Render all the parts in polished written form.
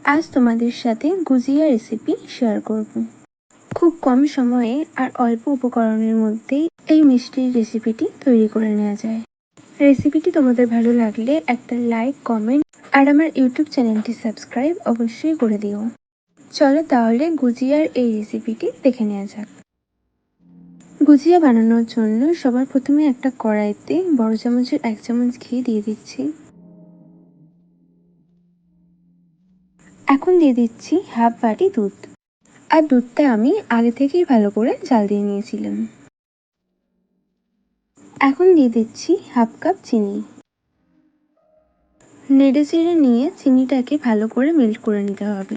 আজ তোমাদের সাথে গুজিয়া রেসিপি শেয়ার করব। খুব কম সময়ে আর অল্প উপকরণের মধ্যেই এই মিষ্টির রেসিপিটি তৈরি করে নেওয়া যায়। রেসিপিটি তোমাদের ভালো লাগলে একটা লাইক, কমেন্ট আর আমার ইউটিউব চ্যানেলটি সাবস্ক্রাইব অবশ্যই করে দিও। চলো তাহলে গুজিয়ার এই রেসিপিটি দেখে নেওয়া যাক। গুজিয়া বানানোর জন্য সবার প্রথমে একটা কড়াইতে বড় চামচের 1 চামচ ঘি দিয়ে দিচ্ছি। এখন দিয়ে দিচ্ছি হাফ বাটি দুধ, আর দুধটা আমি আগে থেকেই ভালো করে জাল দিয়ে নিয়েছিলাম। এখন দিয়ে দিচ্ছি হাফ কাপ চিনি। নেড়ে চেড়ে নিয়ে চিনিটাকে ভালো করে মেল্ট করে নিতে হবে।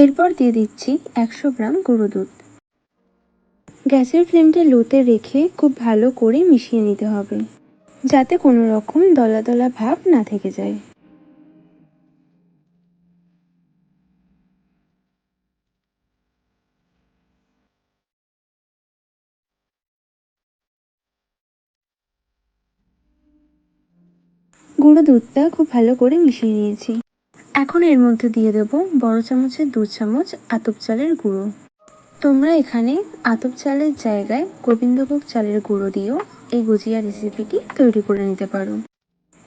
এরপর দিয়ে দিচ্ছি 100 গ্রাম গুঁড়ো দুধ। গ্যাসের ফ্লেমটা লোতে রেখে খুব ভালো করে মিশিয়ে নিতে হবে, যাতে কোনো রকম দলা দলা ভাব না থেকে যায়। গুঁড়ো দুধটা খুব ভালো করে মিশিয়ে নিয়েছি। এখন এর মধ্যে দিয়ে দেব বড় চামচের 2 চামচ আতপ চালের গুঁড়ো। তোমরা এখানে আতপ চালের জায়গায় গোবিন্দভোগ চালের গুঁড়ো দিয়েও এই গুজিয়া রেসিপিটি তৈরি করে নিতে পারো।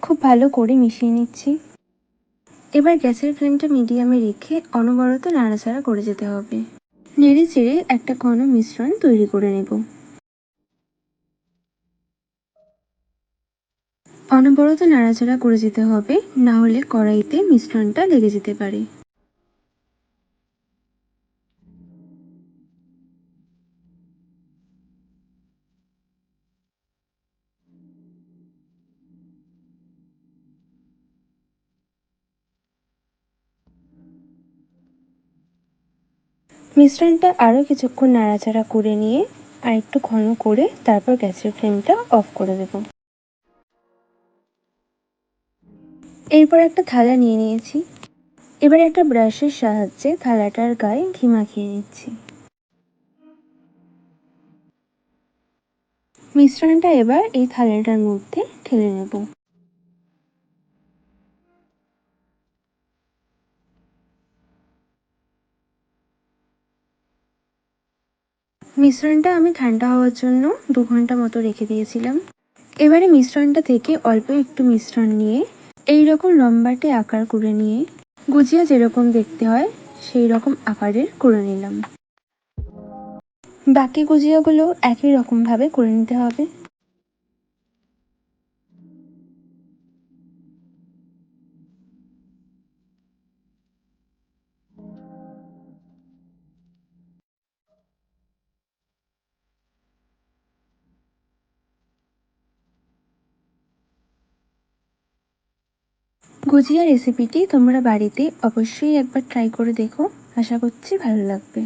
খুব ভালো করে মিশিয়ে নিচ্ছি। এবার গ্যাসের ফ্লেমটা মিডিয়ামে রেখে অনবরত নাড়াচাড়া করে যেতে হবে। নেড়ে চেড়ে একটা ঘন মিশ্রণ তৈরি করে নেব। অনবরত নাড়াচাড়া করে যেতে হবে, না হলে কড়াইতে মিশ্রণটা লেগে যেতে পারে। মিশ্রণটা আরও কিছুক্ষণ নাড়াচাড়া করে নিয়ে আর একটু ঘন করে তারপর গ্যাসের ফ্লেমটা অফ করে দেব। এরপর একটা থালা নিয়ে নিয়েছি। এবার একটা ব্রাশের সাহায্যে থালাটার গায়ে ঘি মাখিয়ে নিচ্ছি। মিশ্রণটা এবার এই থালাটার মধ্যে ঢেলে নেব। মিশ্রণটা আমি ঠান্ডা হওয়ার জন্য 2 ঘন্টা মতো রেখে দিয়েছিলাম। এবারে মিশ্রণটা থেকে অল্প একটু মিশ্রণ নিয়ে এইরকম লম্বাটে আকার করে নিয়ে গুজিয়া যেরকম দেখতে হয় সেই রকম আকারের করে নিলাম। বাকি গুজিয়াগুলো একই রকমভাবে করে নিতে হবে। গুজিয়া রেসিপিটি তোমরা বাড়িতে অবশ্যই একবার ট্রাই করে দেখো, আশা করছি ভালো লাগবে।